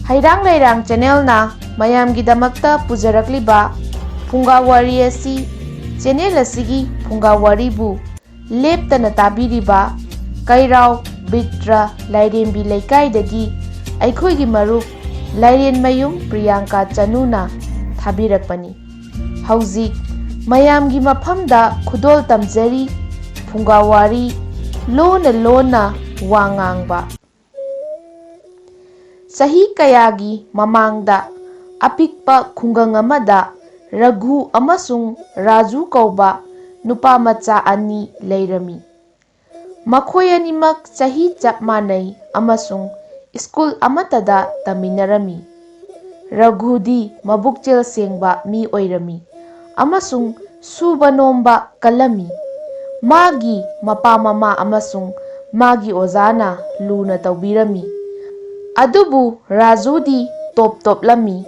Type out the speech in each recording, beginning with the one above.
ꯍꯩꯔꯥꯡ ꯂꯩꯔꯥꯡ ꯆꯦꯅꯦꯜꯅ ꯃꯌꯥꯝꯒꯤꯗꯃꯛꯇ ꯄꯨꯖꯔꯛꯂꯤꯕ ꯐꯨꯡꯒꯥ ꯋꯥꯔꯤ ꯑꯁꯤ ꯆꯦꯅꯦꯜ ꯑꯁꯤꯒꯤ ꯐꯨꯡꯒꯥ ꯋꯥꯔꯤꯕꯨ ꯂꯦꯞꯇꯅ ꯇꯥꯕꯤꯔꯤꯕ ꯀꯩꯔꯥꯎ ꯕꯤꯇ꯭ꯔ ꯂꯥꯏꯔꯦꯝꯕꯤ ꯂꯩꯀꯥꯏꯗꯒꯤ ꯑꯩꯈꯣꯏꯒꯤ ꯃꯔꯨꯞ ꯂꯥꯏꯔꯦꯟꯃꯌꯨꯝ ꯄ꯭ꯔꯤꯌꯥꯡꯀꯥ ꯆꯅꯨꯅ ꯊꯥꯕꯤꯔꯛꯄꯅꯤ꯫ ꯍꯧꯖꯤꯛ ꯃꯌꯥꯝꯒꯤ ꯃꯐꯝꯗ ꯈꯨꯗꯣꯜ ꯇꯝꯖꯔꯤ ꯐꯨꯡꯒꯥ ꯋꯥꯔꯤ ꯂꯣꯟꯅ ꯂꯣꯟꯅ ꯋꯥ ꯉꯥꯡꯕ꯫ ꯆꯍꯤ ꯀꯌꯥꯒꯤ ꯃꯃꯥꯡꯗ ꯑꯄꯤꯛꯄ ꯈꯨꯡꯒꯪ ꯑꯃꯗ ꯔꯘꯨ ꯑꯃꯁꯨꯡ ꯔꯥꯖꯨ ꯀꯧꯕ ꯅꯨꯄꯥꯃꯆꯥ ꯑꯅꯤ ꯂꯩꯔꯝꯃꯤ꯫ ꯃꯈꯣꯏ ꯑꯅꯤꯃꯛ ꯆꯍꯤ ꯆꯞ ꯃꯥꯟꯅꯩ ꯑꯃꯁꯨꯡ ꯁ꯭ꯀꯨꯜ ꯑꯃꯠꯇꯗ ꯇꯝꯃꯤꯟꯅꯔꯝꯃꯤ꯫ ꯔꯘꯨꯗꯤ ꯃꯕꯨꯛꯆꯦꯜ ꯁꯦꯡꯕ ꯃꯤ ꯑꯣꯏꯔꯝꯃꯤ ꯑꯃꯁꯨꯡ ꯁꯨꯕ ꯅꯣꯝꯕ ꯀꯜꯂꯝꯃꯤ꯫ ꯃꯥꯒꯤ ꯃꯄꯥ ꯃꯃꯥ ꯑꯃꯁꯨꯡ ꯃꯥꯒꯤ ꯑꯣꯖꯥꯅ ꯂꯨꯅ ꯇꯧꯕꯤꯔꯝꯃꯤ꯫ ꯑꯗꯨꯕꯨ ꯔꯥꯖꯨꯗꯤ ꯇꯣꯞ ꯇꯣꯞꯂꯝꯃꯤ꯫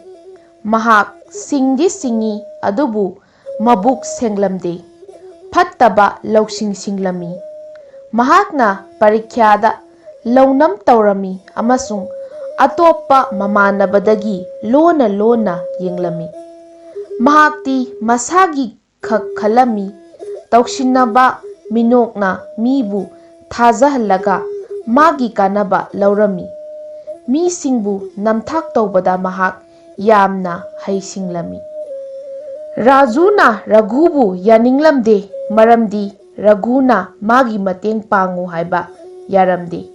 ꯃꯍꯥꯛ ꯁꯤꯡꯗꯤ ꯁꯤꯡꯏ ꯑꯗꯨꯕꯨ ꯃꯕꯨꯛ ꯁꯦꯡꯂꯝꯗꯦ, ꯐꯠꯇꯕ ꯂꯧꯁꯤꯡ ꯁꯤꯡꯂꯝꯃꯤ꯫ ꯃꯍꯥꯛꯅ ꯄꯔꯤꯈ꯭ꯌꯥꯗ ꯂꯧꯅꯝ ꯇꯧꯔꯝꯃꯤ ꯑꯃꯁꯨꯡ ꯑꯇꯣꯞꯄ ꯃꯃꯥꯟꯅꯕꯗꯒꯤ ꯂꯣꯟꯅ ꯂꯣꯟꯅ ꯌꯦꯡꯂꯝꯃꯤ꯫ ꯃꯍꯥꯛꯇꯤ ꯃꯁꯥꯒꯤ ꯈꯛ ꯈꯜꯂꯝꯃꯤ, ꯇꯧꯁꯤꯟꯅꯕ ꯃꯤꯅꯣꯛꯅ ꯃꯤꯕꯨ ꯊꯥꯖꯍꯜꯂꯒ ꯃꯥꯒꯤ ꯀꯥꯟꯅꯕ ꯂꯧꯔꯝꯃꯤ꯫ ꯃꯤꯁꯤꯡꯕꯨ ꯅꯝꯊꯥꯛ ꯇꯧꯕꯗ ꯃꯍꯥꯛ ꯌꯥꯝꯅ ꯍꯩ-ꯁꯤꯡꯂꯝꯃꯤ꯫ ꯔꯥꯖꯨꯅ ꯔꯘꯨꯕꯨ ꯌꯥꯅꯤꯡꯂꯝꯗꯦ ꯃꯔꯝꯗꯤ ꯔꯘꯨꯅ ꯃꯥꯒꯤ ꯃꯇꯦꯡ ꯄꯥꯡꯉꯨ ꯍꯥꯏꯕ ꯌꯥꯔꯝꯗꯦ꯫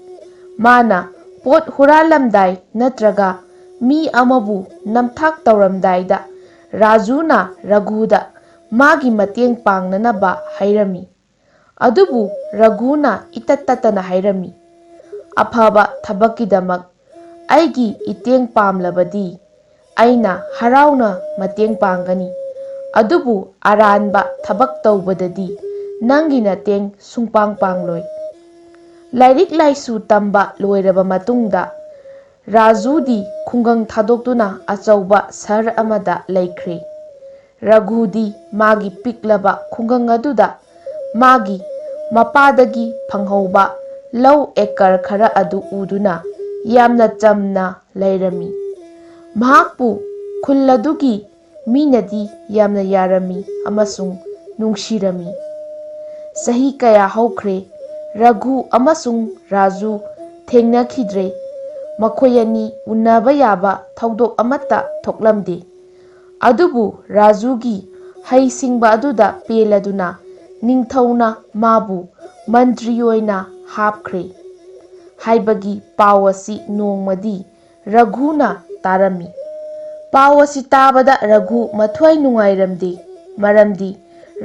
ꯃꯥꯅ ꯄꯣꯠ ꯍꯨꯔꯥꯜꯂꯝꯗꯥꯏ ꯅꯠꯇ꯭ꯔꯒ ꯃꯤ ꯑꯃꯕꯨ ꯅꯝꯊꯥꯛ ꯇꯧꯔꯝꯗꯥꯏꯗ ꯔꯥꯖꯨꯅ ꯔꯘꯨꯗ ꯃꯥꯒꯤ ꯃꯇꯦꯡ ꯄꯥꯡꯅꯅꯕ ꯍꯥꯏꯔꯝꯃꯤ꯫ ꯑꯗꯨꯕꯨ ꯔꯘꯨꯅ ꯏꯇꯠ ꯇꯠꯇꯅ ꯍꯥꯏꯔꯝꯃꯤ, "ꯑꯐꯕ ꯊꯕꯛꯀꯤꯗꯃꯛ ꯑꯩꯒꯤ ꯏꯇꯦꯡ ꯄꯥꯝꯂꯕꯗꯤ ꯑꯩꯅ ꯍꯔꯥꯎꯅ ꯃꯇꯦꯡ ꯄꯥꯡꯒꯅꯤ, ꯑꯗꯨꯕꯨ ꯑꯔꯥꯟꯕ ꯊꯕꯛ ꯇꯧꯕꯗꯗꯤ ꯅꯪꯒꯤ ꯃꯇꯦꯡ ꯁꯨꯡꯄꯥꯡ ꯄꯥꯡꯂꯣꯏ"꯫ ꯂꯥꯏꯔꯤꯛ ꯂꯥꯏꯁꯨ ꯇꯝꯕ ꯂꯣꯏꯔꯕ ꯃꯇꯨꯡꯗ ꯔꯥꯖꯨꯗꯤ ꯈꯨꯡꯒꯪ ꯊꯥꯗꯣꯛꯇꯨꯅ ꯑꯆꯧꯕ ꯁꯍꯔ ꯑꯃꯗ ꯂꯩꯈ꯭ꯔꯦ꯫ ꯔꯘꯨꯗꯤ ꯃꯥꯒꯤ ꯄꯤꯛꯂꯕ ꯈꯨꯡꯒꯪ ꯑꯗꯨꯗ ꯃꯥꯒꯤ ꯃꯄꯥꯗꯒꯤ ꯐꯪꯍꯧꯕ ꯂꯧ ꯑꯦꯀꯔ ꯈꯔ ꯑꯗꯨ ꯎꯗꯨꯅ ꯌꯥꯝꯅ ꯆꯝꯅ ꯂꯩꯔꯝꯃꯤ꯫ ꯃꯍꯥꯛꯄꯨ ꯈꯨꯜ ꯑꯗꯨꯒꯤ ꯃꯤꯅꯗꯤ ꯌꯥꯝꯅ ꯌꯥꯔꯝꯃꯤ ꯑꯃꯁꯨꯡ ꯅꯨꯡꯁꯤꯔꯝꯃꯤ꯫ ꯆꯍꯤ ꯀꯌꯥ ꯍꯧꯈ꯭ꯔꯦ, ꯔꯘꯨ ꯑꯃꯁꯨꯡ ꯔꯥꯖꯨ ꯊꯦꯡꯅꯈꯤꯗ꯭ꯔꯦ꯫ ꯃꯈꯣꯏ ꯑꯅꯤ ꯎꯅꯕ ꯌꯥꯕ ꯊꯧꯗꯣꯛ ꯑꯃꯠꯇ ꯊꯣꯛꯂꯝꯗꯦ꯫ ꯑꯗꯨꯕꯨ ꯔꯥꯖꯨꯒꯤ ꯍꯩ-ꯁꯤꯡꯕ ꯑꯗꯨꯗ ꯄꯦꯜꯂꯗꯨꯅ ꯅꯤꯡꯊꯧꯅ ꯃꯥꯕꯨ ꯃꯟꯇ꯭ꯔꯤ ꯑꯣꯏꯅ ꯍꯥꯞꯈ꯭ꯔꯦ ꯍꯥꯏꯕꯒꯤ ꯄꯥꯎ ꯑꯁꯤ ꯅꯣꯡꯃꯗꯤ ꯔꯘꯨꯅ ꯇꯥꯔꯝꯃꯤ꯫ ꯄꯥꯎ ꯑꯁꯤ ꯇꯥꯕꯗ ꯔꯘꯨ ꯃꯊ꯭ꯋꯥꯏ ꯅꯨꯡꯉꯥꯏꯔꯝꯗꯦ ꯃꯔꯝꯗꯤ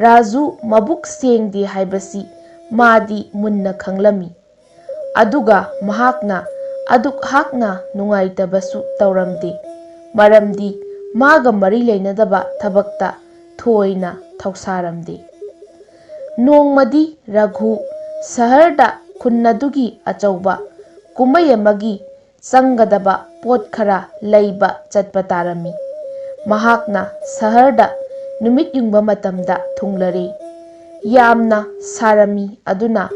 ꯔꯥꯖꯨ ꯃꯕꯨꯛ ꯁꯦꯡꯗꯦ ꯍꯥꯏꯕꯁꯤ ꯃꯥꯗꯤ ꯃꯨꯟꯅ ꯈꯪꯂꯝꯃꯤ꯫ ꯑꯗꯨꯒ ꯃꯍꯥꯛꯅ ꯑꯗꯨꯛ ꯍꯥꯛꯅ ꯅꯨꯡꯉꯥꯏꯇꯕꯁꯨ ꯇꯧꯔꯝꯗꯦ ꯃꯔꯝꯗꯤ ꯃꯥꯒ ꯃꯔꯤ ꯂꯩꯅꯗꯕ ꯊꯕꯛꯇ ꯊꯣꯏꯅ ꯊꯧꯁꯥꯔꯝꯗꯦ꯫ ꯅꯣꯡꯃꯗꯤ ꯔꯘꯨ ꯁꯍꯔꯗ ꯈꯨꯟ ꯑꯗꯨꯒꯤ ꯑꯆꯧꯕ ꯀꯨꯝꯃꯩ ꯑꯃꯒꯤ ꯆꯪꯒꯗꯕ ꯄꯣꯠ ꯈꯔ ꯂꯩꯕ ꯆꯠꯄ ꯇꯥꯔꯝꯃꯤ꯫ ꯃꯍꯥꯛꯅ ꯁꯍꯔꯗ ꯅꯨꯃꯤꯠ ꯌꯨꯡꯕ ꯃꯇꯝꯗ ꯊꯨꯡꯂꯔꯦ꯫ ꯌꯥꯝꯅ ꯁꯥꯔꯝꯃꯤ ꯑꯗꯨꯅ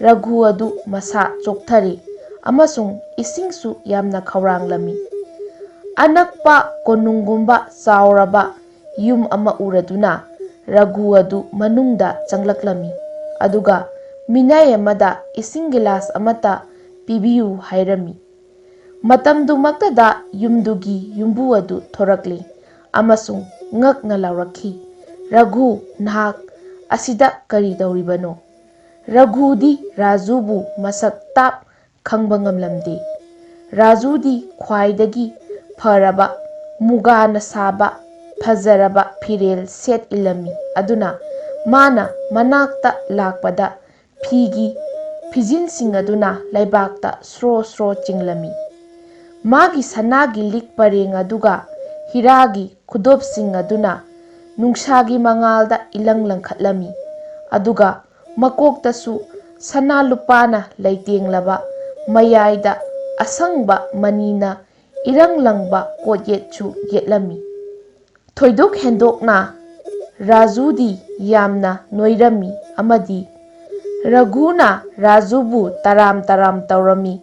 ꯔꯘꯨ ꯑꯗꯨ ꯃꯁꯥ ꯆꯣꯛꯊꯔꯦ ꯑꯃꯁꯨꯡ ꯏꯁꯤꯡꯁꯨ ꯌꯥꯝꯅ ꯈꯧꯔꯥꯡꯂꯝꯃꯤ꯫ ꯑꯅꯛꯄ ꯀꯣꯅꯨꯡꯒꯨꯝꯕ ꯆꯥꯎꯔꯕ ꯌꯨꯝ ꯑꯃ ꯎꯔꯗꯨꯅ ꯔꯘꯨ ꯑꯗꯨ ꯃꯅꯨꯡꯗ ꯆꯪꯂꯛꯂꯝꯃꯤ ꯑꯗꯨꯒ ꯃꯤꯅꯥꯏ ꯑꯃꯗ ꯏꯁꯤꯡ ꯒꯤꯂꯥꯁ ꯑꯃꯠꯇ ꯄꯤꯕꯤꯌꯨ ꯍꯥꯏꯔꯝꯃꯤ꯫ ꯃꯇꯝꯗꯨꯃꯛꯇꯗ ꯌꯨꯝꯗꯨꯒꯤ ꯌꯨꯝꯕꯨ ꯑꯗꯨ ꯊꯣꯔꯛꯂꯦ ꯑꯃꯁꯨꯡ ꯉꯛꯅ ꯂꯥꯎꯔꯛꯈꯤ, "ꯔꯘꯨ, ꯅꯍꯥꯛ ꯑꯁꯤꯗ ꯀꯔꯤ ꯇꯧꯔꯤꯕꯅꯣ"꯫ ꯔꯘꯨꯗꯤ ꯔꯥꯖꯨꯕꯨ ꯃꯁꯛ ꯇꯥꯞ ꯈꯪꯕ ꯉꯝꯂꯝꯗꯦ꯫ ꯔꯥꯖꯨꯗꯤ ꯈ꯭ꯋꯥꯏꯗꯒꯤ ꯐꯔꯕ ꯃꯨꯒꯥꯅ ꯁꯥꯕ ꯐꯖꯔꯕ ꯐꯤꯔꯦꯜ ꯁꯦꯠ-ꯏꯜꯂꯝꯃꯤ ꯑꯗꯨꯅ ꯃꯥꯅ ꯃꯅꯥꯛꯇ ꯂꯥꯛꯄꯗ ꯐꯤꯒꯤ ꯐꯤꯖꯤꯟꯁꯤꯡ ꯑꯗꯨꯅ ꯂꯩꯕꯥꯛꯇ ꯁ꯭ꯔꯣ ꯁ꯭ꯔꯣ ꯆꯤꯡꯂꯝꯃꯤ꯫ ꯃꯥꯒꯤ ꯁꯅꯥꯒꯤ ꯂꯤꯛ ꯄꯔꯦꯡ ꯑꯗꯨꯒ ꯍꯤꯔꯥꯒꯤ ꯈꯨꯗꯣꯞꯁꯤꯡ ꯑꯗꯨꯅ ꯅꯨꯡꯁꯥꯒꯤ ꯃꯉꯥꯜꯗ ꯏꯂꯪ ꯂꯪꯈꯠꯂꯝꯃꯤ ꯑꯗꯨꯒ ꯃꯀꯣꯛꯇꯁꯨ ꯁꯅꯥ ꯂꯨꯄꯥꯅ ꯂꯩꯇꯦꯡꯂꯕ, ꯃꯌꯥꯏꯗ ꯑꯁꯪꯕ ꯃꯅꯤꯅ ꯏꯔꯪ ꯂꯪꯕ ꯀꯣꯠꯌꯦꯠꯁꯨ ꯌꯦꯠꯂꯝꯃꯤ꯫ ꯊꯣꯏꯗꯣꯛ ꯍꯦꯟꯗꯣꯛꯅ ꯔꯥꯖꯨꯗꯤ ꯌꯥꯝꯅ ꯅꯣꯏꯔꯝꯃꯤ ꯑꯃꯗꯤ ꯔꯘꯨꯅ ꯔꯥꯖꯨꯕꯨ ꯇꯔꯥꯝ ꯇꯔꯥꯝ ꯇꯧꯔꯝꯃꯤ꯫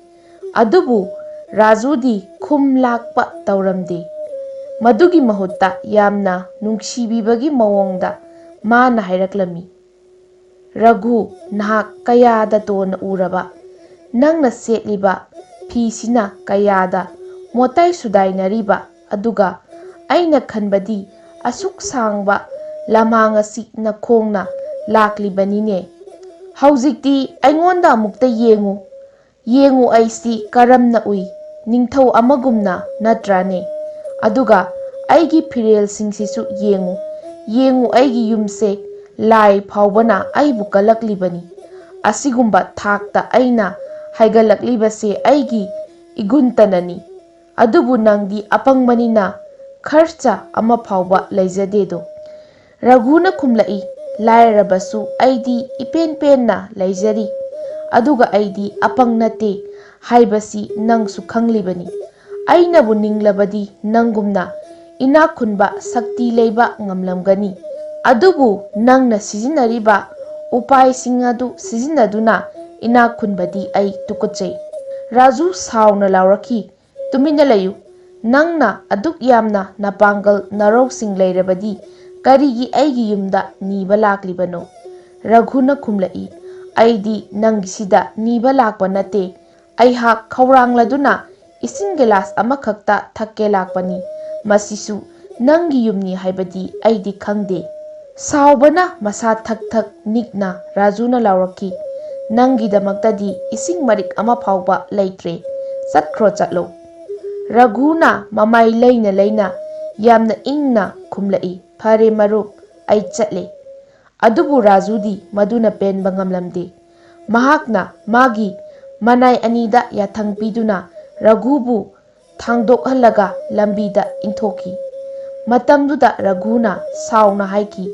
ꯑꯗꯨꯕꯨ ꯔꯥꯖꯨꯗꯤ ꯈꯨꯝ ꯂꯥꯛꯄ ꯇꯧꯔꯝꯗꯦ꯫ ꯃꯗꯨꯒꯤ ꯃꯍꯨꯠꯇ ꯌꯥꯝꯅ ꯅꯨꯡꯁꯤꯕꯤꯕꯒꯤ ꯃꯑꯣꯡꯗ ꯃꯥꯅ ꯍꯥꯏꯔꯛꯂꯝꯃꯤ, "ꯔꯘꯨ, ꯅꯍꯥꯛ ꯀꯌꯥꯗ ꯇꯣꯟꯅ ꯎꯔꯕ, ꯅꯪꯅ ꯁꯦꯠꯂꯤꯕ ꯐꯤꯁꯤꯅ ꯀꯌꯥꯗ ꯃꯣꯇꯥꯏ ꯁꯨꯗꯥꯏꯅꯔꯤꯕ, ꯑꯗꯨꯒ ꯑꯩꯅ ꯈꯟꯕꯗꯤ ꯑꯁꯨꯛ ꯁꯥꯡꯕ ꯂꯝꯍꯥꯡ ꯑꯁꯤ ꯅꯈꯣꯡꯅ ꯂꯥꯛꯂꯤꯕꯅꯤꯅꯦ꯫ ꯍꯧꯖꯤꯛꯇꯤ ꯑꯩꯉꯣꯟꯗ ꯑꯃꯨꯛꯇ ꯌꯦꯡꯉꯨ, ꯌꯦꯡꯉꯨ ꯑꯩꯁꯤ ꯀꯔꯝꯅ ꯎꯏ, ꯅꯤꯡꯊꯧ ꯑꯃꯒꯨꯝꯅ ꯅꯠꯇ꯭ꯔꯥꯅꯦ? ꯑꯗꯨꯒ ꯑꯩꯒꯤ ꯐꯤꯔꯦꯜꯁꯤꯡꯁꯤꯁꯨ ꯌꯦꯡꯉꯨ, ꯌꯦꯡꯉꯨ ꯑꯩꯒꯤ ꯌꯨꯝꯁꯦ ꯂꯥꯏ ꯐꯥꯎꯕꯅ ꯑꯩꯕꯨ ꯀꯜꯂꯛꯂꯤꯕꯅꯤ꯫ ꯑꯁꯤꯒꯨꯝꯕ ꯊꯥꯛꯇ ꯑꯩꯅ ꯍꯥꯏꯒꯠꯂꯛꯂꯤꯕꯁꯦ ꯑꯩꯒꯤ ꯏꯒꯨꯟꯇꯅꯅꯤ꯫ ꯑꯗꯨꯕꯨ ꯅꯪꯗꯤ ꯑꯄꯪꯕꯅꯤꯅ ꯈꯔꯆ ꯑꯃ ꯐꯥꯎꯕ ꯂꯩꯖꯗꯦꯗꯣ"꯫ ꯔꯘꯨꯅ ꯈꯨꯝꯂꯛꯏ, "ꯂꯥꯏꯔꯔꯕꯁꯨ ꯑꯩꯗꯤ ꯏꯄꯦꯟ ꯄꯦꯟꯅ ꯂꯩꯖꯔꯤ, ꯑꯗꯨꯒ ꯑꯩꯗꯤ ꯑꯄꯪ ꯅꯠꯇꯦ ꯍꯥꯏꯕꯁꯤ ꯅꯪꯁꯨ ꯈꯪꯂꯤꯕꯅꯤ꯫ ꯑꯩꯅꯕꯨ ꯅꯤꯡꯂꯕꯗꯤ ꯅꯪꯒꯨꯝꯅ ꯏꯅꯥꯛ ꯈꯨꯟꯕ ꯁꯛꯇꯤ ꯂꯩꯕ ꯉꯝꯂꯝꯒꯅꯤ꯫ ꯑꯗꯨꯕꯨ ꯅꯪꯅ ꯁꯤꯖꯤꯟꯅꯔꯤꯕ ꯎꯄꯥꯏꯁꯤꯡ ꯑꯗꯨ ꯁꯤꯖꯤꯟꯅꯗꯨꯅ ꯏꯅꯥꯛ ꯈꯨꯟꯕꯗꯤ ꯑꯩ ꯇꯨꯀꯠꯆꯩ"꯫ ꯔꯥꯖꯨ ꯁꯥꯎꯅ ꯂꯥꯎꯔꯛꯈꯤ, "ꯇꯨꯃꯤꯟꯅ ꯂꯩꯌꯨ! ꯅꯪꯅ ꯑꯗꯨꯛ ꯌꯥꯝꯅ ꯅꯄꯥꯡꯒꯜ ꯅꯔꯧꯁꯤꯡ ꯂꯩꯔꯕꯗꯤ ꯀꯔꯤꯒꯤ ꯑꯩꯒꯤ ꯌꯨꯝꯗ ꯅꯤꯕ ꯂꯥꯛꯂꯤꯕꯅꯣ"꯫ ꯔꯘꯨꯅ ꯈꯨꯝꯂꯛꯏ, "ꯑꯩꯗꯤ ꯅꯪꯒꯤꯁꯤꯗ ꯅꯤꯕ ꯂꯥꯛꯄ ꯅꯠꯇꯦ, ꯑꯩꯍꯥꯛ ꯈꯧꯔꯥꯡꯂꯗꯨꯅ ꯏꯁꯤꯡ ꯒꯤꯂꯥꯁ ꯑꯃꯈꯛꯇ ꯊꯛꯀꯦ ꯂꯥꯛꯄꯅꯤ꯫ ꯃꯁꯤꯁꯨ ꯅꯪꯒꯤ ꯌꯨꯝꯅꯤ ꯍꯥꯏꯕꯗꯤ ꯑꯩꯗꯤ ꯈꯪꯗꯦ"꯫ ꯁꯥꯎꯕꯅ ꯃꯁꯥ ꯊꯛ ꯊꯛ ꯅꯤꯛꯅ ꯔꯥꯖꯨꯅ ꯂꯥꯎꯔꯛꯈꯤ, "ꯅꯪꯒꯤꯗꯃꯛꯇꯗꯤ ꯏꯁꯤꯡ ꯃꯔꯤꯛ ꯑꯃ ꯐꯥꯎꯕ ꯂꯩꯇ꯭ꯔꯦ, ꯆꯠꯈ꯭ꯔꯣ ꯆꯠꯂꯣ"꯫ ꯔꯘꯨꯅ ꯃꯃꯥꯏ ꯂꯩꯅ ꯂꯩꯅ ꯌꯥꯝꯅ ꯏꯪꯅ ꯈꯨꯝꯂꯛꯏ, "ꯐꯔꯦ ꯃꯔꯨꯞ, ꯑꯩ ꯆꯠꯂꯦ"꯫ ꯑꯗꯨꯕꯨ ꯔꯥꯖꯨꯗꯤ ꯃꯗꯨꯅ ꯄꯦꯟꯕ ꯉꯝꯂꯝꯗꯦ꯫ ꯃꯍꯥꯛꯅ ꯃꯥꯒꯤ ꯃꯅꯥꯏ ꯑꯅꯤꯗ ꯌꯥꯊꯪ ꯄꯤꯗꯨꯅ ꯔꯘꯨꯕꯨ ꯊꯥꯡꯗꯣꯛꯍꯜꯂꯒ ꯂꯝꯕꯤꯗ ꯏꯟꯊꯣꯛꯈꯤ꯫ ꯃꯇꯝꯗꯨꯗ ꯔꯘꯨꯅ ꯁꯥꯎꯅ ꯍꯥꯏꯈꯤ,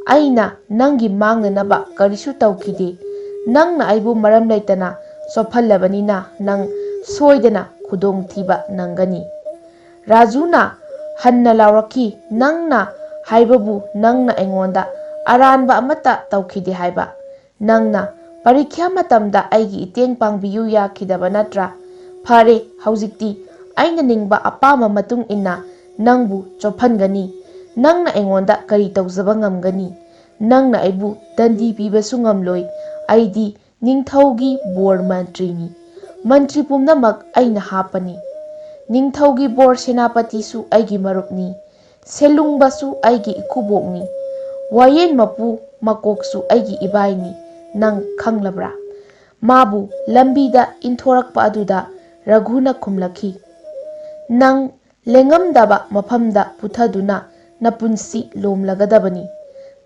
"ꯑꯩꯅ ꯅꯪꯒꯤ ꯃꯥꯡꯅꯅꯕ ꯀꯔꯤꯁꯨ ꯇꯧꯈꯤꯗꯦ, ꯅꯪꯅ ꯑꯩꯕꯨ ꯃꯔꯝ ꯂꯩꯇꯅ ꯆꯣꯞꯍꯜꯂꯕꯅꯤꯅ ꯅꯪ ꯁꯣꯏꯗꯅ ꯈꯨꯗꯣꯡꯊꯤꯕ ꯅꯪꯒꯅꯤ"꯫ ꯔꯥꯖꯨꯅ ꯍꯟꯅ ꯂꯥꯎꯔꯛꯈꯤ, "ꯅꯪꯅ ꯍꯥꯏꯕꯕꯨ ꯅꯪꯅ ꯑꯩꯉꯣꯟꯗ ꯑꯔꯥꯟꯕ ꯑꯃꯠꯇ ꯇꯧꯈꯤꯗꯦ ꯍꯥꯏꯕ? ꯅꯪꯅ ꯄꯔꯤꯈ꯭ꯌꯥ ꯃꯇꯝꯗ ꯑꯩꯒꯤ ꯃꯇꯦꯡ ꯄꯥꯡꯕꯤꯌꯨ ꯌꯥꯈꯤꯗꯕ ꯅꯠꯇ꯭ꯔꯥ? ꯐꯔꯦ, ꯍꯧꯖꯤꯛꯇꯤ ꯑꯩꯅ ꯅꯤꯡꯕ ꯑꯄꯥꯝꯕ ꯃꯇꯨꯡ ꯏꯟꯅ ꯅꯪꯕꯨ ꯆꯣꯞꯍꯟꯒꯅꯤ꯫ ꯅꯪꯅ ꯑꯩꯉꯣꯟꯗ ꯀꯔꯤ ꯇꯧꯖꯕ ꯉꯝꯒꯅꯤ? ꯅꯪꯅ ꯑꯩꯕꯨ ꯗꯟꯗꯤ ꯄꯤꯕꯁꯨ ꯉꯝꯂꯣꯏ꯫ ꯑꯩꯗꯤ ꯅꯤꯡꯊꯧꯒꯤ ꯕꯣꯔ ꯃꯟꯇ꯭ꯔꯤꯅꯤ, ꯃꯟꯇ꯭ꯔꯤ ꯄꯨꯝꯅꯃꯛ ꯑꯩꯅ ꯍꯥꯞꯄꯅꯤ꯫ ꯅꯤꯡꯊꯧꯒꯤ ꯕꯣꯔ ꯁꯦꯅꯥꯄꯇꯤꯁꯨ ꯑꯩꯒꯤ ꯃꯔꯨꯞꯅꯤ, ꯁꯦꯂꯨꯡꯕꯁꯨ ꯑꯩꯒꯤ ꯏꯀꯨꯕꯣꯛꯅꯤ, ꯋꯥꯌꯦꯜ ꯃꯄꯨ ꯃꯀꯣꯛꯁꯨ ꯑꯩꯒꯤ ꯏꯕꯥꯏꯅꯤ꯫ ꯅꯪ ꯈꯪꯂꯕ꯭ꯔꯥ"꯫ ꯃꯥꯕꯨ ꯂꯝꯕꯤꯗ ꯏꯟꯊꯣꯔꯛꯄ ꯑꯗꯨꯗ ꯔꯘꯨꯅ ꯈꯨꯝꯂꯛꯈꯤ, "ꯅꯪ ꯂꯦꯡꯉꯝꯗꯕ ꯃꯐꯝꯗ ꯄꯨꯊꯗꯨꯅ ꯅꯄꯨꯟꯁꯤ ꯂꯣꯝꯂꯒꯗꯕꯅꯤ"꯫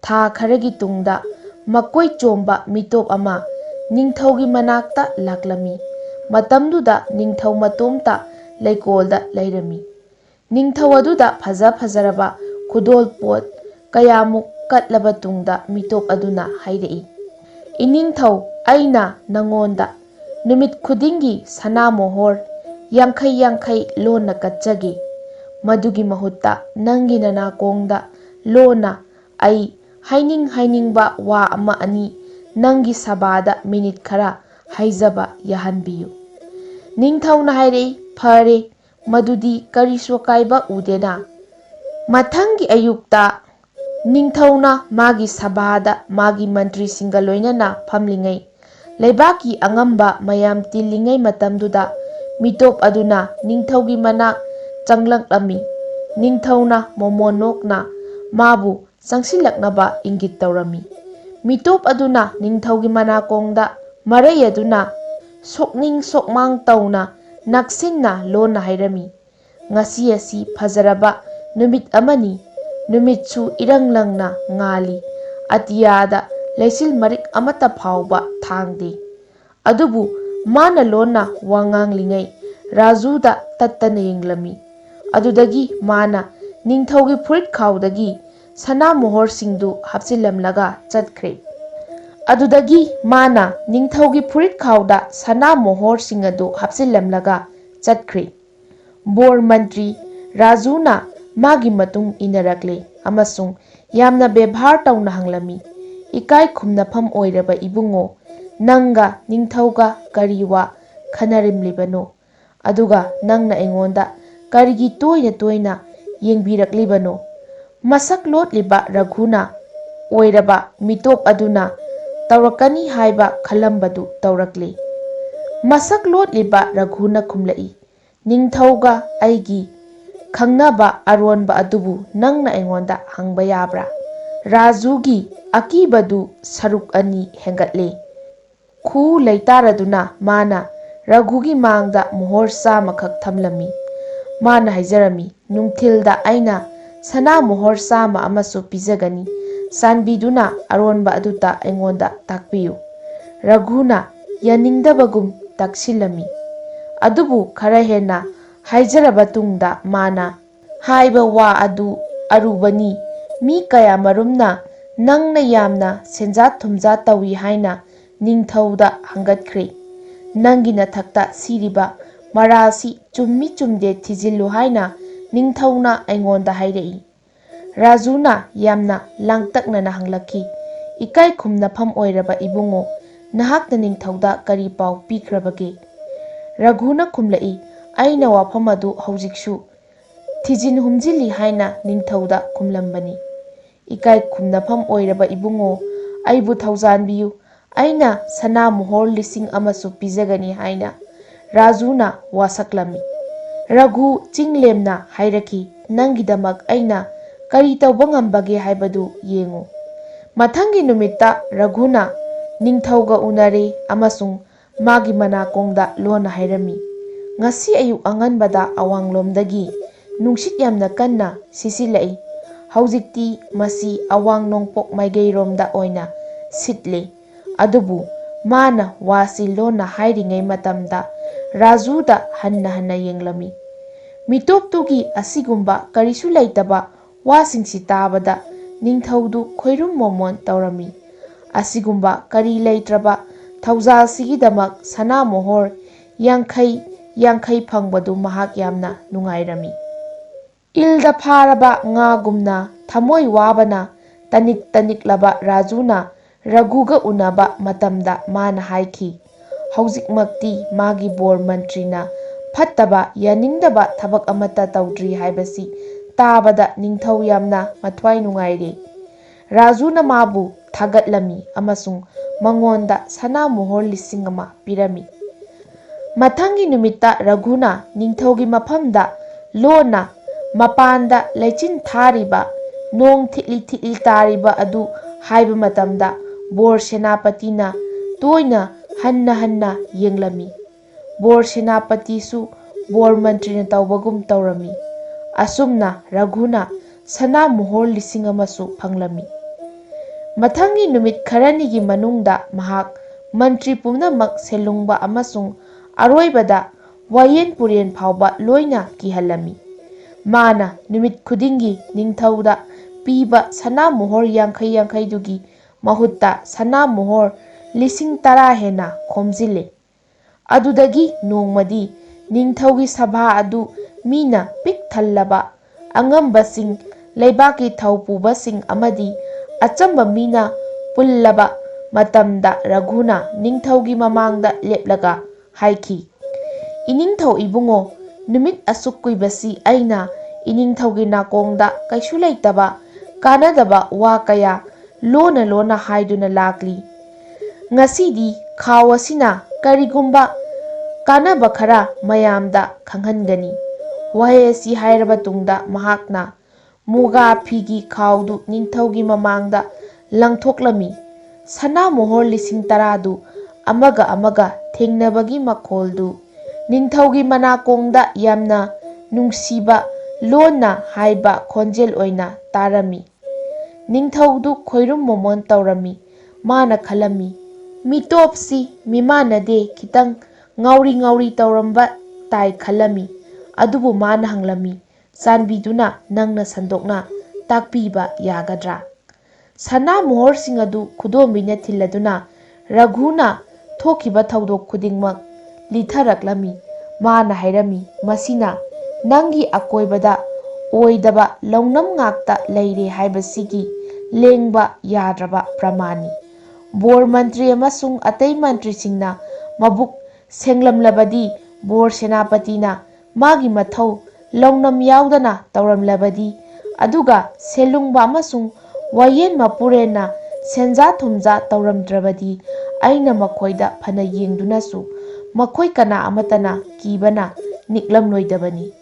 ꯊꯥ ꯈꯔꯒꯤ ꯇꯨꯡꯗ ꯃꯀꯣꯏ ꯆꯣꯝꯕ ꯃꯤꯇꯣꯞ ꯑꯃ ꯅꯤꯡꯊꯧꯒꯤ ꯃꯅꯥꯛꯇ ꯂꯥꯛꯂꯝꯃꯤ꯫ ꯃꯇꯝꯗꯨꯗ ꯅꯤꯡꯊꯧ ꯃꯇꯣꯝꯇ ꯂꯩꯀꯣꯜꯗ ꯂꯩꯔꯝꯃꯤ꯫ ꯅꯤꯡꯊꯧ ꯑꯗꯨꯗ ꯐꯖ ꯐꯖꯔꯕ ꯈꯨꯗꯣꯜ ꯄꯣꯠ ꯀꯌꯥꯃꯨꯛ ꯀꯠꯂꯕ ꯇꯨꯡꯗ ꯃꯤꯇꯣꯞ ꯑꯗꯨꯅ ꯍꯥꯏꯔꯛꯏ, "ꯏꯅꯤꯡꯊꯧ, ꯑꯩꯅ ꯅꯉꯣꯟꯗ ꯅꯨꯃꯤꯠ ꯈꯨꯗꯤꯡꯒꯤ ꯁꯅꯥ ꯃꯣꯍꯣꯔ 50 ꯂꯣꯟꯅ ꯀꯠꯆꯒꯦ꯫ ꯃꯗꯨꯒꯤ ꯃꯍꯨꯠꯇ ꯅꯪꯒꯤ ꯅꯅꯥꯀꯣꯡꯗ ꯂꯣꯟꯅ ꯑꯩ ꯍꯥꯏꯅꯤꯡ ꯍꯥꯏꯅꯤꯡꯕ ꯋꯥ ꯑꯃ ꯑꯅꯤ ꯅꯪꯒꯤ ꯁꯚꯥꯗ ꯃꯤꯅꯤꯠ ꯈꯔ ꯍꯥꯏꯖꯕ ꯌꯥꯍꯟꯕꯤꯌꯨ"꯫ ꯅꯤꯡꯊꯧꯅ ꯍꯥꯏꯔꯛꯏ, "ꯐꯔꯦ, ꯃꯗꯨꯗꯤ ꯀꯔꯤꯁꯨ ꯑꯀꯥꯏꯕ ꯎꯗꯦꯅ"꯫ ꯃꯊꯪꯒꯤ ꯑꯌꯨꯛꯇ ꯅꯤꯡꯊꯧꯅ ꯃꯥꯒꯤ ꯁꯚꯥꯗ ꯃꯥꯒꯤ ꯃꯟꯇ꯭ꯔꯤꯁꯤꯡꯒ ꯂꯣꯏꯅꯅ ꯐꯝꯂꯤꯉꯩ, ꯂꯩꯕꯥꯛꯀꯤ ꯑꯉꯝꯕ ꯃꯌꯥꯝ ꯇꯤꯜꯂꯤꯉꯩ ꯃꯇꯝꯗꯨꯗ ꯃꯤꯇꯣꯞ ꯑꯗꯨꯅ ꯅꯤꯡꯊꯧꯒꯤ ꯃꯅꯥꯛ ꯆꯪꯂꯛꯂꯝꯃꯤ꯫ ꯅꯤꯡꯊꯧꯅ ꯃꯣꯃꯣꯟ ꯅꯣꯛꯅ ꯃꯥꯕꯨ ꯆꯪꯁꯤꯜꯂꯛꯅꯕ ꯏꯪꯒꯤꯠ ꯇꯧꯔꯝꯃꯤ꯫ ꯃꯤꯇꯣꯞ ꯑꯗꯨꯅ ꯅꯤꯡꯊꯧꯒꯤ ꯃꯅꯥꯀꯣꯡꯗ ꯃꯔꯩꯌꯗꯨꯅ ꯁꯣꯛꯅꯤꯡ ꯁꯣꯛꯃꯥꯡ ꯇꯧꯅ ꯅꯛꯁꯤꯟꯅ ꯂꯣꯟꯅ ꯍꯥꯏꯔꯝꯃꯤ, "ꯉꯁꯤ ꯑꯁꯤ ꯐꯖꯔꯕ ꯅꯨꯃꯤꯠ ꯑꯃꯅꯤ, ꯅꯨꯃꯤꯠꯁꯨ ꯏꯔꯪ ꯂꯪꯅ ꯉꯥꯜꯂꯤ, ꯑꯇꯤꯌꯥꯗ ꯂꯩꯆꯤꯜ ꯃꯔꯤꯛ ꯑꯃꯠꯇ ꯐꯥꯎꯕ ꯊꯥꯡꯗꯦ"꯫ ꯑꯗꯨꯕꯨ ꯃꯥꯅ ꯂꯣꯟꯅ ꯋꯥ ꯉꯥꯡꯂꯤꯉꯩ ꯔꯥꯖꯨꯗ ꯇꯠꯇꯅ ꯌꯦꯡꯂꯝꯃꯤ꯫ ꯑꯗꯨꯗꯒꯤ ꯃꯥꯅ ꯅꯤꯡꯊꯧꯒꯤ ꯐꯨꯔꯤꯠꯈꯥꯎꯗꯒꯤ ꯁꯅꯥ ꯃꯣꯍꯣꯔꯁꯤꯡꯗꯨ ꯍꯥꯞꯆꯤꯜꯂꯝꯂꯒ ꯆꯠꯈ꯭ꯔꯦ꯫ ꯑꯗꯨꯗꯒꯤ ꯃꯥꯅ ꯅꯤꯡꯊꯧꯒꯤ ꯐꯨꯔꯤꯠꯈꯥꯎꯗ ꯁꯅꯥ ꯃꯣꯍꯣꯔꯁꯤꯡ ꯑꯗꯨ ꯍꯥꯞꯆꯤꯜꯂꯝꯂꯒ ꯆꯠꯈ꯭ꯔꯦ꯫ ꯕꯣꯔ ꯃꯟꯇ꯭ꯔꯤ ꯔꯥꯖꯨꯅ ꯃꯥꯒꯤ ꯃꯇꯨꯡ ꯏꯟꯅꯔꯛꯂꯦ ꯑꯃꯁꯨꯡ ꯌꯥꯝꯅ ꯕꯦꯚꯥꯔ ꯇꯧꯅ ꯍꯪꯂꯝꯃꯤ, "ꯏꯀꯥꯏ ꯈꯨꯝꯅꯐꯝ ꯑꯣꯏꯔꯕ ꯏꯕꯨꯡꯉꯣ, ꯅꯪꯒ ꯅꯤꯡꯊꯧꯒ ꯀꯔꯤ ꯋꯥ ꯈꯟꯅꯔꯝꯂꯤꯕꯅꯣ"꯫ ꯑꯗꯨꯒ ꯅꯪꯅ ꯑꯩꯉꯣꯟꯗ ꯀꯔꯤꯒꯤ ꯇꯣꯏꯅ ꯇꯣꯏꯅ ꯌꯦꯡꯕꯤꯔꯛꯂꯤꯕꯅꯣ? ꯃꯁꯛ ꯂꯣꯠꯂꯤꯕ ꯔꯘꯨꯅ ꯑꯣꯏꯔꯕ ꯃꯤꯇꯣꯞ ꯑꯗꯨꯅ ꯇꯧꯔꯛꯀꯅꯤ ꯍꯥꯏꯕ ꯈꯜꯂꯝꯕꯗꯨ ꯇꯧꯔꯛꯂꯦ꯫ ꯃꯁꯛ ꯂꯣꯠꯂꯤꯕ ꯔꯘꯨꯅ ꯈꯨꯝꯂꯛꯏ, ꯅꯤꯡꯊꯧꯒ ꯑꯩꯒꯤ ꯈꯪꯅꯕ ꯑꯔꯣꯟꯕ ꯑꯗꯨꯕꯨ ꯅꯪꯅ ꯑꯩꯉꯣꯟꯗ ꯍꯪꯕ ꯌꯥꯕ꯭ꯔꯥ? ꯔꯥꯖꯨꯒꯤ ꯑꯀꯤꯕꯗꯨ ꯁꯔꯨꯛ ꯑꯅꯤ ꯍꯦꯟꯒꯠꯂꯦ꯫ ꯈꯨ ꯂꯩꯇꯥꯔꯗꯨꯅ ꯃꯥꯅ ꯔꯘꯨꯒꯤ ꯃꯥꯡꯗ ꯃꯣꯍꯣꯔ 100ꯈꯛ ꯊꯝꯂꯝꯃꯤ꯫ ꯃꯥꯅ ꯍꯥꯏꯖꯔꯝꯃꯤ, ꯅꯨꯡꯊꯤꯜꯗ ꯑꯩꯅ ꯁꯅꯥ ꯃꯣꯍꯣꯔ 100 ꯑꯃꯁꯨ ꯄꯤꯖꯒꯅꯤ꯫ ꯆꯥꯟꯕꯤꯗꯨꯅ ꯑꯔꯣꯟꯕ ꯑꯗꯨꯇ ꯑꯩꯉꯣꯟꯗ ꯇꯥꯛꯄꯤꯌꯨ꯫ ꯔꯘꯨꯅ ꯌꯥꯅꯤꯡꯗꯕꯒꯨꯝ ꯇꯛꯁꯤꯜꯂꯝꯃꯤ꯫ ꯑꯗꯨꯕꯨ ꯈꯔ ꯍꯦꯟꯅ ꯍꯥꯏꯖꯔꯕ ꯇꯨꯡꯗ ꯃꯥꯅ ꯍꯥꯏꯕ ꯋꯥ ꯑꯗꯨ ꯑꯔꯨꯕꯅꯤ꯫ ꯃꯤ ꯀꯌꯥꯃꯔꯨꯝꯅ ꯅꯪꯅ ꯌꯥꯝꯅ ꯁꯦꯟꯖꯥ ꯊꯨꯝꯖꯥ ꯇꯧꯏ ꯍꯥꯏꯅ ꯅꯤꯡꯊꯧꯗ ꯍꯪꯒꯠꯈ꯭ꯔꯦ꯫ ꯅꯪꯒꯤ ꯅꯊꯛꯇ ꯁꯤꯔꯤꯕ ꯃꯔꯥꯜꯁꯤ ꯆꯨꯝꯃꯤ ꯆꯨꯝꯗꯦ ꯊꯤꯖꯤꯜꯂꯨ ꯍꯥꯏꯅ ꯅꯤꯡꯊꯧꯅ ꯑꯩꯉꯣꯟꯗ ꯍꯥꯏꯔꯛꯏ꯫ ꯔꯥꯖꯨꯅ ꯌꯥꯝꯅ ꯂꯥꯡꯇꯛꯅꯅ ꯍꯪꯂꯛꯈꯤ, ꯏꯀꯥꯏ ꯈꯨꯝꯅꯐꯝ ꯑꯣꯏꯔꯕ ꯏꯕꯨꯡꯉꯣ, ꯅꯍꯥꯛꯅ ꯅꯤꯡꯊꯧꯗ ꯀꯔꯤ ꯄꯥꯎ ꯄꯤꯈ꯭ꯔꯕꯒꯦ? ꯔꯘꯨꯅ ꯈꯨꯝꯂꯛꯏ, ꯑꯩꯅ ꯋꯥꯐꯝ ꯑꯗꯨ ꯍꯧꯖꯤꯛꯁꯨ ꯊꯤꯖꯤꯟ ꯍꯨꯝꯖꯤꯜꯂꯤ ꯍꯥꯏꯅ ꯅꯤꯡꯊꯧꯗ ꯈꯨꯝꯂꯝꯕꯅꯤ꯫ ꯏꯀꯥꯏ ꯈꯨꯝꯅꯐꯝ ꯑꯣꯏꯔꯕ ꯏꯕꯨꯡꯉꯣ, ꯑꯩꯕꯨ ꯊꯧꯖꯥꯟꯕꯤꯌꯨ, ꯑꯩꯅ ꯁꯅꯥ ꯃꯣꯍꯣꯔ 100 ꯑꯃꯁꯨ ꯄꯤꯖꯒꯅꯤ ꯍꯥꯏꯅ ꯔꯥꯖꯨꯅ ꯋꯥꯁꯛꯂꯝꯃꯤ꯫ ꯔꯘꯨ ꯆꯤꯡꯂꯦꯝꯅ ꯍꯥꯏꯔꯛꯈꯤ, ꯅꯪꯒꯤꯗꯃꯛ ꯑꯩꯅ ꯀꯔꯤ ꯇꯧꯕ ꯉꯝꯕꯒꯦ ꯍꯥꯏꯕꯗꯨ ꯌꯦꯡꯉꯨ꯫ ꯃꯊꯪꯒꯤ ꯅꯨꯃꯤꯠꯇ ꯔꯘꯨꯅ ꯅꯤꯡꯊꯧꯒ ꯎꯅꯔꯦ ꯑꯃꯁꯨꯡ ꯃꯥꯒꯤ ꯃꯅꯥꯀꯣꯡꯗ ꯂꯣꯟꯅ ꯍꯥꯏꯔꯝꯃꯤ, ꯉꯁꯤ ꯑꯌꯨꯛ ꯑꯉꯟꯕꯗ ꯑꯋꯥꯡꯂꯣꯝꯗꯒꯤ ꯅꯨꯡꯁꯤꯠ ꯌꯥꯝꯅ ꯀꯟꯅ ꯁꯤꯠꯆꯤꯜꯂꯛꯏ꯫ ꯍꯧꯖꯤꯛꯇꯤ ꯃꯁꯤ ꯑꯋꯥꯡ ꯅꯣꯡꯄꯣꯛ ꯃꯥꯏꯀꯩꯔꯣꯝꯗ ꯑꯣꯏꯅ ꯁꯤꯠꯂꯦ꯫ ꯑꯗꯨꯕꯨ ꯃꯥꯅ ꯋꯥꯁꯤ ꯂꯣꯟꯅ ꯍꯥꯏꯔꯤꯉꯩ ꯃꯇꯝꯗ ꯔꯥꯖꯨꯗ ꯍꯟꯅ ꯍꯟꯅ ꯌꯦꯡꯂꯝꯃꯤ꯫ ꯃꯤꯇꯣꯞꯇꯨꯒꯤ ꯑꯁꯤꯒꯨꯝꯕ ꯀꯔꯤꯁꯨ ꯂꯩꯇꯕ ꯋꯥꯁꯤꯡꯁꯤ ꯇꯥꯕꯗ ꯅꯤꯡꯊꯧꯗꯨ ꯈꯣꯏꯔꯨꯝ ꯃꯣꯃꯣꯟ ꯇꯧꯔꯝꯃꯤ꯫ ꯑꯁꯤꯒꯨꯝꯕ ꯀꯔꯤ ꯂꯩꯇ꯭ꯔꯕ ꯊꯧꯖꯥꯜꯁꯤꯒꯤꯗꯃꯛ ꯁꯅꯥ ꯃꯣꯍꯣꯔ 50 ꯐꯪꯕꯗꯨ ꯃꯍꯥꯛ ꯌꯥꯝꯅ ꯅꯨꯡꯉꯥꯏꯔꯝꯃꯤ꯫ ꯏꯜꯗ ꯐꯥꯔꯕ ꯉꯥꯒꯨꯝꯅ ꯊꯃꯣꯏ ꯋꯥꯕꯅ ꯇꯅꯤꯛ ꯇꯅꯤꯛꯂꯕ ꯔꯥꯖꯨꯅ ꯔꯘꯨꯒ ꯎꯅꯕ ꯃꯇꯝꯗ ꯃꯥꯅ ꯍꯥꯏꯈꯤ, ꯍꯧꯖꯤꯛꯃꯛꯇꯤ ꯃꯥꯒꯤ ꯕꯣꯔ ꯃꯟꯇ꯭ꯔꯤꯅ ꯐꯠꯇꯕ ꯌꯥꯅꯤꯡꯗꯕ ꯊꯕꯛ ꯑꯃꯠꯇ ꯇꯧꯗ꯭ꯔꯤ ꯍꯥꯏꯕꯁꯤ ꯇꯥꯕꯗ ꯅꯤꯡꯊꯧ ꯌꯥꯝꯅ ꯃꯊ꯭ꯋꯥꯏ ꯅꯨꯡꯉꯥꯏꯔꯦ꯫ ꯔꯥꯖꯨꯅ ꯃꯥꯕꯨ ꯊꯥꯒꯠꯂꯝꯃꯤ ꯑꯃꯁꯨꯡ ꯃꯉꯣꯟꯗ ꯁꯅꯥ ꯃꯣꯍꯣꯔ 100 ꯄꯤꯔꯝꯃꯤ꯫ ꯃꯊꯪꯒꯤ ꯅꯨꯃꯤꯠꯇ ꯔꯘꯨꯅ ꯅꯤꯡꯊꯧꯒꯤ ꯃꯐꯝꯗ ꯂꯣꯟꯅ ꯃꯄꯥꯟꯗ ꯂꯩꯆꯤꯜ ꯊꯥꯔꯤꯕ, ꯅꯣꯡ ꯊꯤꯠꯂꯤ ꯊꯤꯠꯂꯤ ꯇꯥꯔꯤꯕ ꯑꯗꯨ ꯍꯥꯏꯕ ꯃꯇꯝꯗ ꯕꯣꯔ ꯁꯦꯅꯥꯄꯇꯤꯅ ꯇꯣꯏꯅ ꯍꯟꯅ ꯍꯟꯅ ꯌꯦꯡꯂꯝꯃꯤ꯫ ꯕꯣꯔ ꯁꯦꯅꯥꯄꯇꯤꯁꯨ ꯕꯣꯔ ꯃꯟꯇ꯭ꯔꯤꯅ ꯇꯧꯕꯒꯨꯝ ꯇꯧꯔꯝꯃꯤ꯫ ꯑꯁꯨꯝꯅ ꯔꯘꯨꯅ ꯁꯅꯥ ꯃꯣꯍꯣꯔ 100 ꯑꯃꯁꯨ ꯐꯪꯂꯝꯃꯤ꯫ ꯃꯊꯪꯒꯤ ꯅꯨꯃꯤꯠ ꯈꯔꯅꯤꯒꯤ ꯃꯅꯨꯡꯗ ꯃꯍꯥꯛ ꯃꯟꯇ꯭ꯔꯤ ꯄꯨꯝꯅꯃꯛ ꯁꯦꯜꯂꯨꯡꯕ ꯑꯃꯁꯨꯡ ꯑꯔꯣꯏꯕꯗ ꯋꯥꯌꯦꯜ ꯄꯨꯔꯦꯜ ꯐꯥꯎꯕ ꯂꯣꯏꯅ ꯀꯤꯍꯜꯂꯝꯃꯤ꯫ ꯃꯥꯅ ꯅꯨꯃꯤꯠ ꯈꯨꯗꯤꯡꯒꯤ ꯅꯤꯡꯊꯧꯗ ꯄꯤꯕ ꯁꯅꯥ ꯃꯣꯍꯣꯔ 50 ꯃꯍꯨꯠꯇ ꯁꯅꯥ ꯃꯣꯍꯣꯔ 10,000 ꯍꯦꯟꯅ ꯈꯣꯝꯖꯤꯜꯂꯦ꯫ ꯑꯗꯨꯗꯒꯤ ꯅꯣꯡꯃꯗꯤ ꯅꯤꯡꯊꯧꯒꯤ ꯁꯚꯥ ꯑꯗꯨ ꯃꯤꯅ ꯄꯤꯛ ꯊꯜꯂꯕ ꯑꯉꯝꯕꯁꯤꯡ, ꯂꯩꯕꯥꯛꯀꯤ ꯊꯧ ꯄꯨꯕꯁꯤꯡ ꯑꯃꯗꯤ ꯑꯆꯝꯕ ꯃꯤꯅ ꯄꯨꯜꯂꯕ ꯃꯇꯝꯗ ꯔꯘꯨꯅ ꯅꯤꯡꯊꯧꯒꯤ ꯃꯃꯥꯡꯗ ꯂꯦꯞꯂꯒ ꯍꯥꯏꯈꯤ, ꯏꯅꯤꯡꯊꯧ ꯏꯕꯨꯡꯉꯣ, ꯅꯨꯃꯤꯠ ꯑꯁꯨꯛ ꯀꯨꯏꯕꯁꯤ ꯑꯩꯅ ꯏꯅꯤꯡꯊꯧꯒꯤ ꯅꯥꯀꯣꯡꯗ ꯀꯩꯁꯨ ꯂꯩꯇꯕ ꯀꯥꯟꯅꯗꯕ ꯋꯥ ꯀꯌꯥ ꯂꯣꯟꯅ ꯂꯣꯟꯅ ꯍꯥꯏꯗꯨꯅ ꯂꯥꯛꯂꯤ꯫ ꯉꯁꯤꯗꯤ ꯈꯥꯎ ꯑꯁꯤꯅ ꯀꯔꯤꯒꯨꯝꯕ ꯀꯥꯟꯅꯕ ꯈꯔ ꯃꯌꯥꯝꯗ ꯈꯪꯍꯟꯒꯅꯤ꯫ ꯋꯥꯍꯩ ꯑꯁꯤ ꯍꯥꯏꯔꯕ ꯇꯨꯡꯗ ꯃꯍꯥꯛꯅ ꯃꯨꯒꯥ ꯐꯤꯒꯤ ꯈꯥꯎꯗꯨ ꯅꯤꯡꯊꯧꯒꯤ ꯃꯃꯥꯡꯗ ꯂꯪꯊꯣꯛꯂꯝꯃꯤ꯫ ꯁꯅꯥ ꯃꯣꯍꯣꯔ 10,000ꯗꯨ ꯑꯃꯒ ꯑꯃꯒ ꯊꯦꯡꯅꯕꯒꯤ ꯃꯈꯣꯜꯗꯨ ꯅꯤꯡꯊꯧꯒꯤ ꯃꯅꯥꯀꯣꯡꯗ ꯌꯥꯝꯅ ꯅꯨꯡꯁꯤꯕ ꯂꯣꯟꯅ ꯍꯥꯏꯕ ꯈꯣꯟꯖꯦꯜ ꯑꯣꯏꯅ ꯇꯥꯔꯝꯃꯤ꯫ ꯅꯤꯡꯊꯧꯗꯨ ꯈꯣꯏꯔꯨꯝ ꯃꯣꯃꯣꯟ ꯇꯧꯔꯝꯃꯤ꯫ ꯃꯥꯅ ꯈꯜꯂꯝꯃꯤ, ꯃꯤꯇꯣꯞꯁꯤ ꯃꯤꯃꯥꯟꯅꯗꯦ, ꯈꯤꯇꯪ ꯉꯥꯎꯔꯤ ꯉꯥꯎꯔꯤ ꯇꯧꯔꯝꯕ ꯇꯥꯏ ꯈꯜꯂꯝꯃꯤ꯫ ꯑꯗꯨꯕꯨ ꯃꯥꯅ ꯍꯪꯂꯝꯃꯤ, ꯆꯥꯟꯕꯤꯗꯨꯅ ꯅꯪꯅ ꯁꯟꯗꯣꯛꯅ ꯇꯥꯛꯄꯤꯕ ꯌꯥꯒꯗ꯭ꯔꯥ? ꯁꯅꯥ ꯃꯣꯍꯣꯔꯁꯤꯡ ꯑꯗꯨ ꯈꯨꯗꯣꯝꯕꯤꯅ ꯊꯤꯜꯂꯗꯨꯅ ꯔꯘꯨꯅ ꯊꯣꯛꯈꯤꯕ ꯊꯧꯗꯣꯛ ꯈꯨꯗꯤꯡꯃꯛ ꯂꯤꯊꯔꯛꯂꯝꯃꯤ꯫ ꯃꯥꯅ ꯍꯥꯏꯔꯝꯃꯤ, ꯃꯁꯤꯅ ꯅꯪꯒꯤ ꯑꯀꯣꯏꯕꯗ ꯑꯣꯏꯗꯕ ꯂꯧꯅꯝ ꯉꯥꯛꯇ ꯂꯩꯔꯦ ꯍꯥꯏꯕꯁꯤꯒꯤ ꯂꯦꯡꯕ ꯌꯥꯗ꯭ꯔꯕ ꯄ꯭ꯔꯃꯥꯟꯅꯤ꯫ ꯕꯣꯔ ꯃꯟꯇ꯭ꯔꯤ ꯑꯃꯁꯨꯡ ꯑꯇꯩ ꯃꯟꯇ꯭ꯔꯤꯁꯤꯡꯅ ꯃꯕꯨꯛ ꯁꯦꯡꯂꯝꯂꯕꯗꯤ ꯕꯣꯔ ꯁꯦꯅꯥꯄꯇꯤꯅ ꯃꯥꯒꯤ ꯃꯊꯧ ꯂꯧꯅꯝ ꯌꯥꯎꯗꯅ ꯇꯧꯔꯝꯂꯕꯗꯤ, ꯑꯗꯨꯒ ꯁꯦꯂꯨꯡꯕ ꯑꯃꯁꯨꯡ ꯋꯥꯌꯦꯜ ꯃꯄꯨꯔꯦꯜꯅ ꯁꯦꯟꯖꯥ ꯊꯨꯝꯖꯥ ꯇꯧꯔꯝꯗ꯭ꯔꯕꯗꯤ ꯑꯩꯅ ꯃꯈꯣꯏꯗ ꯐꯅ ꯌꯦꯡꯗꯨꯅꯁꯨ ꯃꯈꯣꯏ ꯀꯅꯥ ꯑꯃꯠꯇꯅ ꯀꯤꯕꯅ ꯅꯤꯛꯂꯝꯂꯣꯏꯗꯕꯅꯤ꯫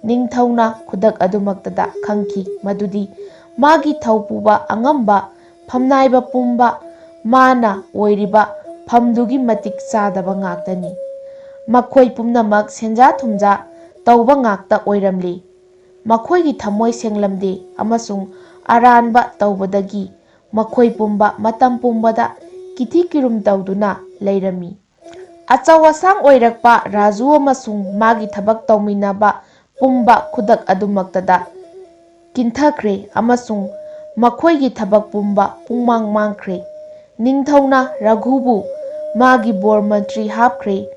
ꯅꯤꯡꯊꯧꯅ ꯈꯨꯗꯛ ꯑꯗꯨꯃꯛꯇꯗ ꯈꯪꯈꯤ ꯃꯗꯨꯗꯤ ꯃꯥꯒꯤ ꯊꯧꯄꯨꯕ ꯑꯉꯝꯕ ꯐꯝꯅꯥꯏꯕ ꯄꯨꯝꯕ ꯃꯥꯅ ꯑꯣꯏꯔꯤꯕ ꯐꯝꯗꯨꯒꯤ ꯃꯇꯤꯛ ꯆꯥꯗꯕ ꯉꯥꯛꯇꯅꯤ꯫ ꯃꯈꯣꯏ ꯄꯨꯝꯅꯃꯛ ꯁꯦꯟꯖꯥ ꯊꯨꯝꯖꯥ ꯇꯧꯕ ꯉꯥꯛꯇ ꯑꯣꯏꯔꯝꯂꯤ꯫ ꯃꯈꯣꯏꯒꯤ ꯊꯃꯣꯏ ꯁꯦꯡꯂꯝꯗꯦ ꯑꯃꯁꯨꯡ ꯑꯔꯥꯟꯕ ꯇꯧꯕꯗꯒꯤ ꯃꯈꯣꯏ ꯄꯨꯝꯕ ꯃꯇꯝ ꯄꯨꯝꯕꯗ ꯀꯤꯊꯤ ꯀꯤꯔꯨꯝ ꯇꯧꯗꯨꯅ ꯂꯩꯔꯝꯃꯤ꯫ ꯑꯆꯧ ꯑꯁꯥꯡ ꯑꯣꯏꯔꯛꯄ ꯔꯥꯖꯨ ꯑꯃꯁꯨꯡ ꯃꯥꯒꯤ ꯊꯕꯛ ꯇꯧꯃꯤꯟꯅꯕ ꯄꯨꯝꯕ ꯈꯨꯗꯛ ꯑꯗꯨꯃꯛꯇꯗ ꯀꯤꯟꯊꯈ꯭ꯔꯦ ꯑꯃꯁꯨꯡ ꯃꯈꯣꯏꯒꯤ ꯊꯕꯛ ꯄꯨꯝꯕ ꯄꯨꯡꯃꯥꯡ ꯃꯥꯡꯈ꯭ꯔꯦ꯫ ꯅꯤꯡꯊꯧꯅ ꯔꯘꯨꯕꯨ ꯃꯥꯒꯤ ꯕꯣꯔ ꯃꯟꯇ꯭ꯔꯤ ꯍꯥꯞꯈ꯭ꯔꯦ꯫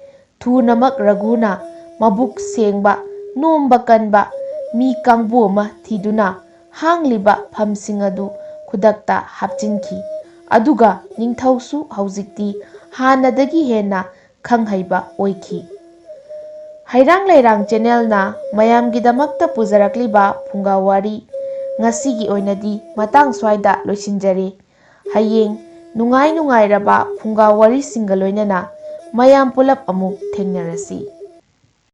ꯊꯨꯅꯃꯛ ꯔꯘꯨꯅ ꯃꯕꯨꯛ ꯁꯦꯡꯕ, ꯅꯣꯝꯕ ꯀꯟꯕ ꯃꯤ ꯀꯥꯡꯕꯨ ꯑꯃ ꯊꯤꯗꯨꯅ ꯍꯥꯡꯂꯤꯕ ꯐꯝꯁꯤꯡ ꯑꯗꯨ ꯈꯨꯗꯛꯇ ꯍꯥꯞꯆꯤꯟꯈꯤ꯫ ꯑꯗꯨꯒ ꯅꯤꯡꯊꯧꯁꯨ ꯍꯧꯖꯤꯛꯇꯤ ꯍꯥꯟꯅꯗꯒꯤ ꯍꯦꯟꯅ ꯈꯪ-ꯍꯩꯕ ꯑꯣꯏꯈꯤ꯫ ꯍꯩꯔꯥꯡ ꯂꯩꯔꯥꯡ ꯆꯦꯅꯦꯜꯅ ꯃꯌꯥꯝꯒꯤꯗꯃꯛꯇ ꯄꯨꯖꯔꯛꯂꯤꯕ ꯐꯨꯡꯒꯥꯋꯥꯔꯤ ꯉꯁꯤꯒꯤ ꯑꯣꯏꯅꯗꯤ ꯃꯇꯥꯡ ꯁ꯭ꯋꯥꯏꯗ ꯂꯣꯏꯁꯤꯟꯖꯔꯦ꯫ ꯍꯌꯦꯡ ꯅꯨꯡꯉꯥꯏ ꯅꯨꯡꯉꯥꯏꯔꯕ ꯐꯨꯡꯒꯥ ꯋꯥꯔꯤꯁꯤꯡꯒ ꯂꯣꯏꯅꯅ ꯃꯌꯥꯝ ꯄꯨꯂꯞ ꯑꯃꯨꯛ ꯊꯦꯡꯅꯔꯁꯤ꯫